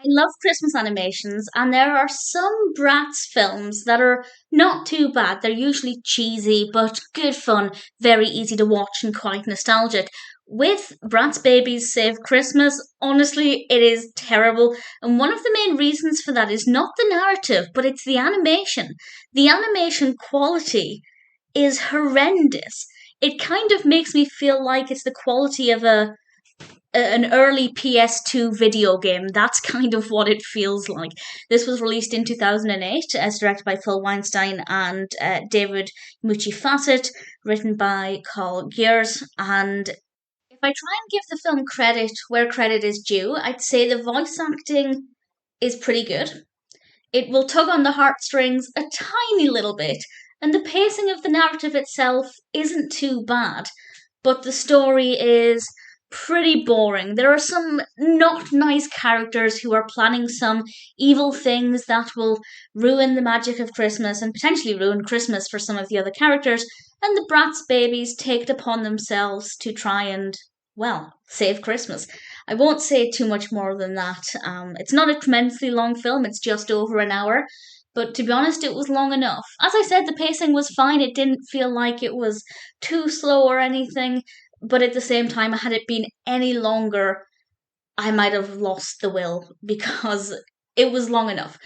love Christmas animations, and there are some Bratz films that are not too bad. They're usually cheesy, but good fun, very easy to watch, and quite nostalgic. With Bratz Babyz Save Christmas, honestly, it is terrible. And one of the main reasons for that is not the narrative, but it's the animation. The animation quality is horrendous. It kind of makes me feel like it's the quality of an early PS2 video game. That's kind of what it feels like. This was released in 2008, as directed by Phil Weinstein and David Mucci Fassett, written by Karl Geurs. And if I try and give the film credit where credit is due, I'd say the voice acting is pretty good. It will tug on the heartstrings a tiny little bit, and the pacing of the narrative itself isn't too bad, but the story is pretty boring. There are some not nice characters who are planning some evil things that will ruin the magic of Christmas and potentially ruin Christmas for some of the other characters, and the Bratz Babyz take it upon themselves to try and, well, save Christmas. I won't say too much more than that. It's not a tremendously long film, it's just over an hour. But to be honest, it was long enough. As I said, the pacing was fine. It didn't feel like it was too slow or anything. But at the same time, had it been any longer, I might have lost the will because it was long enough.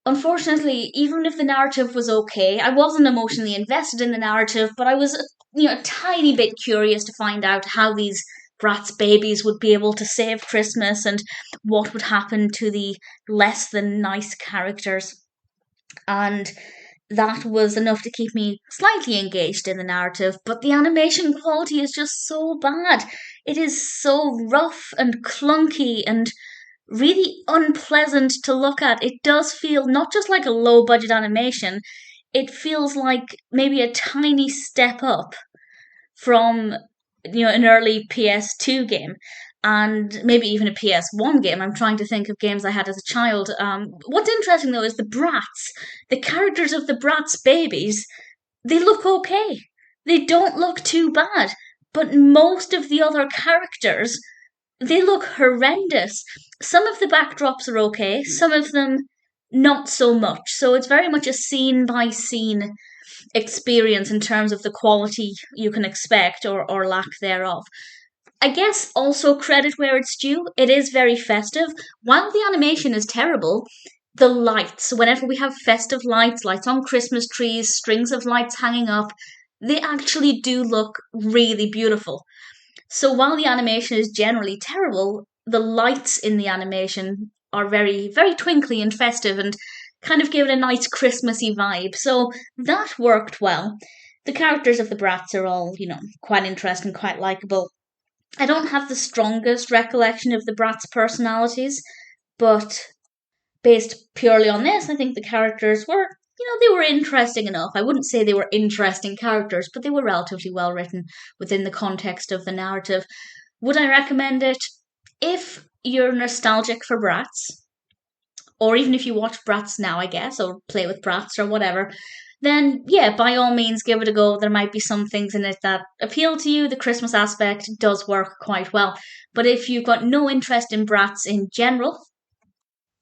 Unfortunately, even if the narrative was okay, I wasn't emotionally invested in the narrative, but I was, a tiny bit curious to find out how these Bratz Babyz would be able to save Christmas and what would happen to the less than nice characters. And that was enough to keep me slightly engaged in the narrative, but the animation quality is just so bad. It is so rough and clunky and really unpleasant to look at. It does feel not just like a low budget animation, it feels like maybe a tiny step up from an early PS2 game and maybe even a PS1 game. I'm trying to think of games I had as a child. What's interesting though is the characters of the Bratz Babyz, they look okay. They don't look too bad. But most of the other characters, they look horrendous. Some of the backdrops are okay, some of them not so much. So it's very much a scene by scene experience in terms of the quality you can expect or lack thereof. I guess also credit where it's due. It is very festive. While the animation is terrible, the lights, whenever we have festive lights on Christmas trees, strings of lights hanging up, they actually do look really beautiful. So while the animation is generally terrible, the lights in the animation are very, very twinkly and festive and kind of give it a nice Christmassy vibe. So that worked well. The characters of the Bratz are all, quite interesting, quite likable. I don't have the strongest recollection of the Bratz personalities, but based purely on this, I think the characters were, they were interesting enough. I wouldn't say they were interesting characters, but they were relatively well written within the context of the narrative. Would I recommend it? If you're nostalgic for Bratz, or even if you watch Bratz now, I guess, or play with Bratz or whatever, then yeah, by all means give it a go. There might be some things in it that appeal to you. The Christmas aspect does work quite well. But if you've got no interest in Bratz in general,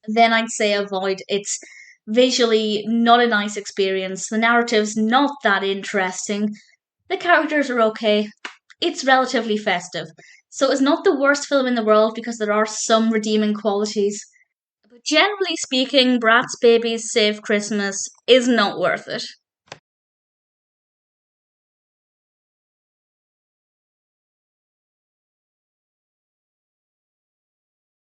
then I'd say avoid. It's visually not a nice experience. The narrative's not that interesting. The characters are okay. It's relatively festive. So it's not the worst film in the world because there are some redeeming qualities. But generally speaking, Bratz Babyz Save Christmas is not worth it.